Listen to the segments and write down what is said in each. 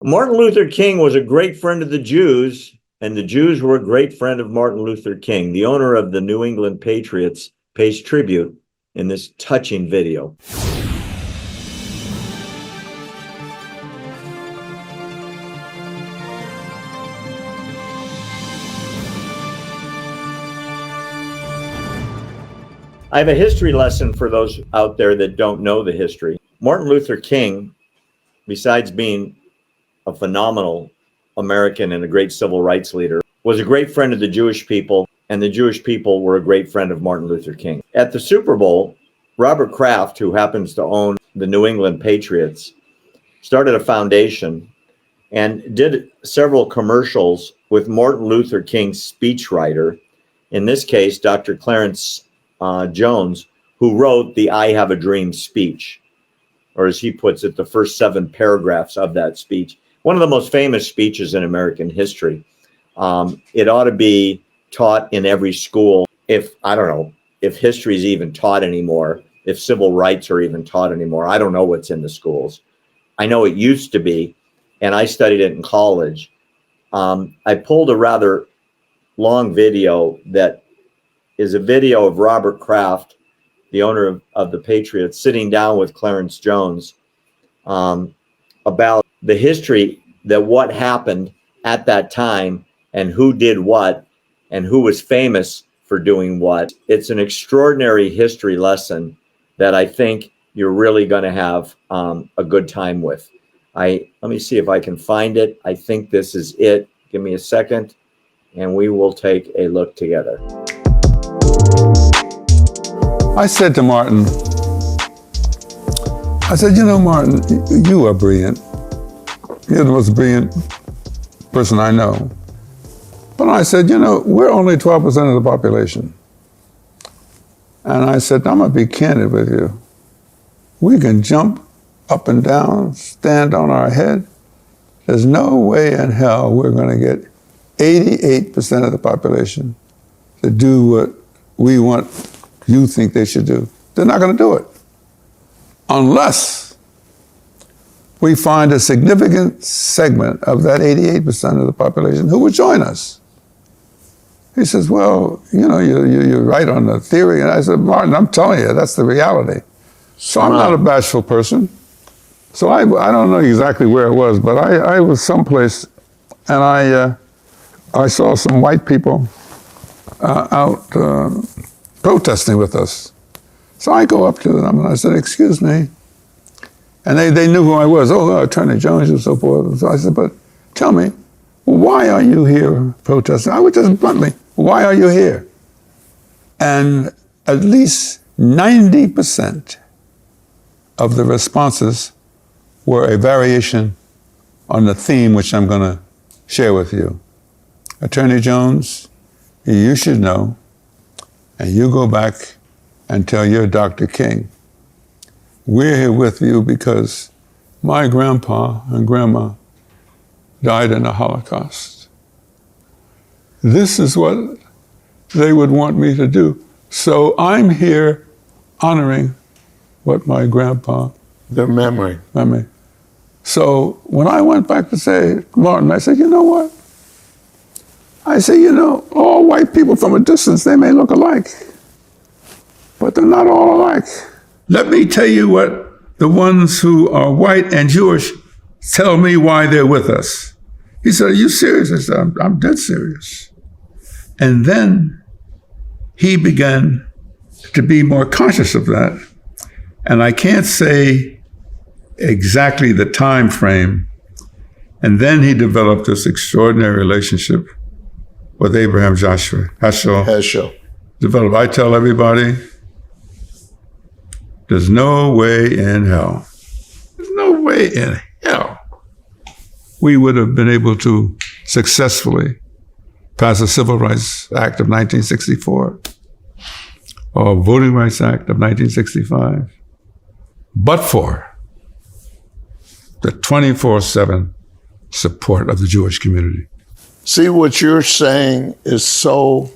Martin Luther King was a great friend of the Jews, and the Jews were a great friend of Martin Luther King. The owner of the New England Patriots pays tribute in this touching video. I have a history lesson for those out there that don't know the history. Martin Luther King, besides being a phenomenal American and a great civil rights leader, was a great friend of the Jewish people, and the Jewish people were a great friend of Martin Luther King. At the Super Bowl, Robert Kraft, who happens to own the New England Patriots, started a foundation and did several commercials with Martin Luther King's speechwriter, in this case, Dr. Clarence Jones, who wrote the I Have a Dream speech, or as he puts it, the first 7 paragraphs of that speech. One of the most famous speeches in American history. It ought to be taught in every school. If, I don't know, if history is even taught anymore, if civil rights are even taught anymore, I don't know what's in the schools. I know it used to be, and I studied it in college. I pulled a rather long video that is a video of Robert Kraft, the owner of the Patriots, sitting down with Clarence Jones about the history, that what happened at that time and who did what and who was famous for doing what. It's an extraordinary history lesson that I think you're really going to have a good time with. Let me see if I can find it. I think this is it. Give me a second and we will take a look together. I said to Martin, I said, you know, Martin, you are brilliant. You're the most brilliant person I know. But I said, you know, we're only 12% of the population. And I said, I'm gonna be candid with you. We can jump up and down, stand on our head. There's no way in hell we're gonna get 88% of the population to do what we want you think they should do. They're not gonna do it. Unless we find a significant segment of that 88% of the population who would join us. He says, well, you know, you're right on the theory. And I said, Martin, I'm telling you, that's the reality. So I'm not a bashful person. So I don't know exactly where it was, but I was someplace and I saw some white people out protesting with us. So I go up to them and I said, excuse me. And they knew who I was. Oh, Attorney Jones and so forth. So I said, but tell me, why are you here protesting? I would just bluntly, why are you here? And at least 90% of the responses were a variation on the theme which I'm going to share with you. Attorney Jones, you should know, and you go back and tell your Dr. King, we're here with you because my grandpa and grandma died in the Holocaust. This is what they would want me to do. So I'm here honoring what my grandpa... Their memory. So when I went back to say, Martin, I said, you know what? I said, you know, all white people from a distance, they may look alike, but they're not all alike. Let me tell you what the ones who are white and Jewish tell me why they're with us. He said, are you serious? I said, I'm dead serious. And then he began to be more conscious of that. And I can't say exactly the time frame. And then he developed this extraordinary relationship with Abraham Joshua Heschel. Developed. I tell everybody, there's no way in hell. There's no way in hell we would have been able to successfully pass the Civil Rights Act of 1964 or Voting Rights Act of 1965, but for the 24/7 support of the Jewish community. See, what you're saying is so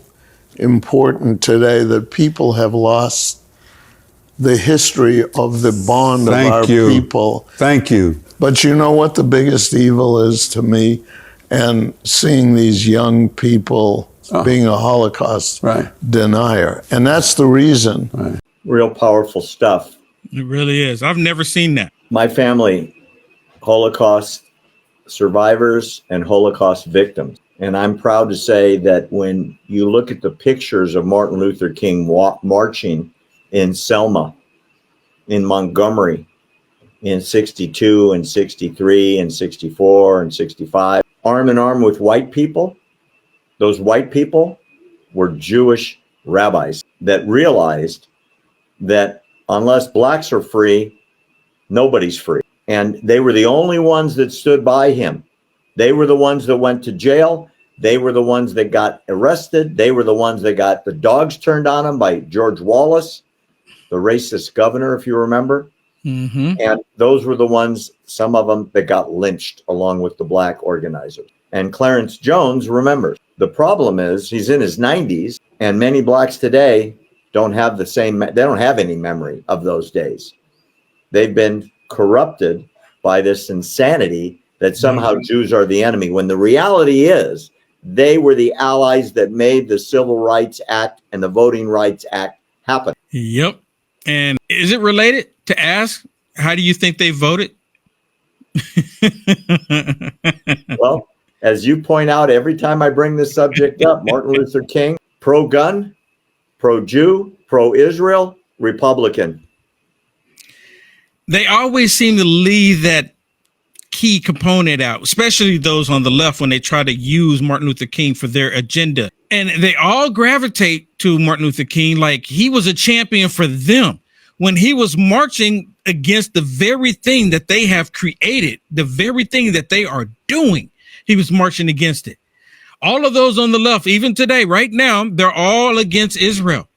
important today that people have lost the history of the bond of our people. Thank you. But you know what the biggest evil is to me? And seeing these young people being a Holocaust Right. denier. And that's the reason. Right. Real powerful stuff. It really is. I've never seen that. My family, Holocaust survivors and Holocaust victims. And I'm proud to say that when you look at the pictures of Martin Luther King marching in Selma, in Montgomery, in 62 and 63 and 64 and 65, arm in arm with white people, those white people were Jewish rabbis that realized that unless blacks are free, nobody's free. And they were the only ones that stood by him. They were the ones that went to jail. They were the ones that got arrested. They were the ones that got the dogs turned on them by George Wallace, the racist governor, if you remember. Mm-hmm. And those were the ones, some of them, that got lynched along with the black organizers. And Clarence Jones remembers. The problem is he's in his 90s, and many blacks today don't have they don't have any memory of those days. They've been corrupted by this insanity that somehow Jews are the enemy, when the reality is they were the allies that made the Civil Rights Act and the Voting Rights Act happen. Yep. And is it related to ask, how do you think they voted? Well, as you point out, every time I bring this subject up, Martin Luther King, pro-gun, pro-Jew, pro-Israel, Republican. They always seem to leave that key component out, especially those on the left when they try to use Martin Luther King for their agenda. And they all gravitate to Martin Luther King like he was a champion for them when he was marching against the very thing that they have created, the very thing that they are doing. He was marching against it. All of those on the left, even today, right now, they're all against Israel.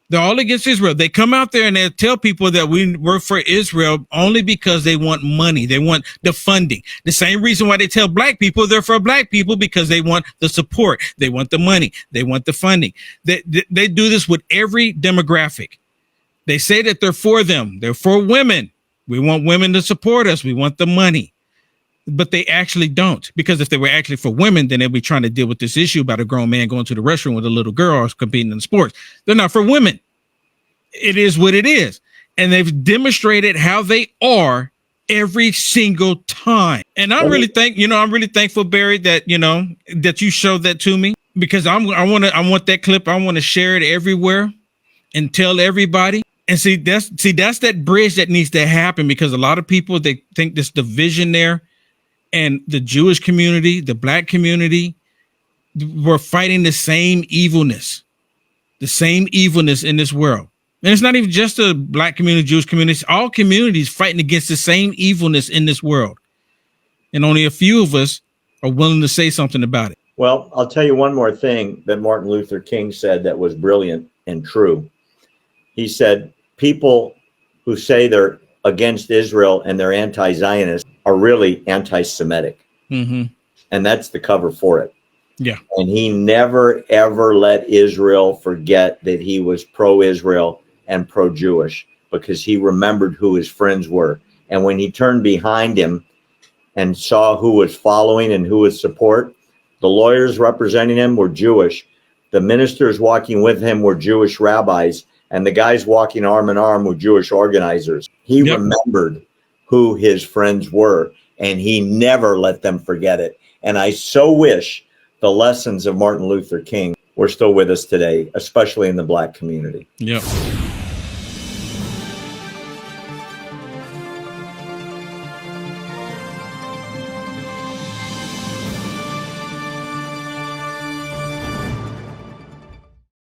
They're all against Israel. They come out there and they tell people that we work for Israel only because they want money. They want the funding. The same reason why they tell black people they're for black people, because they want the support. They want the money. They want the funding. They do this with every demographic. They say that they're for them. They're for women. We want women to support us. We want the money. But they actually don't, because if they were actually for women, then they'd be trying to deal with this issue about a grown man going to the restroom with a little girl or competing in sports. They're not for women. It is what it is. And they've demonstrated how they are every single time. And I'm really thankful, Barry, that, that you showed that to me, because I want that clip. I want to share it everywhere and tell everybody. And that's that bridge that needs to happen, because a lot of people, they think this division there, and the Jewish community, the black community, were fighting the same evilness in this world. And it's not even just the black community, Jewish communities, all communities fighting against the same evilness in this world. And only a few of us are willing to say something about it. Well, I'll tell you one more thing that Martin Luther King said that was brilliant and true. He said, people who say they're against Israel and they're anti-Zionist are really anti-Semitic. Mm-hmm. And that's the cover for it. Yeah. And he never, ever let Israel forget that he was pro-Israel and pro-Jewish, because he remembered who his friends were. And when he turned behind him and saw who was following and who was support, the lawyers representing him were Jewish. The ministers walking with him were Jewish rabbis. And the guys walking arm in arm were Jewish organizers. He remembered who his friends were, and he never let them forget it. And I so wish the lessons of Martin Luther King were still with us today, especially in the black community. Yeah.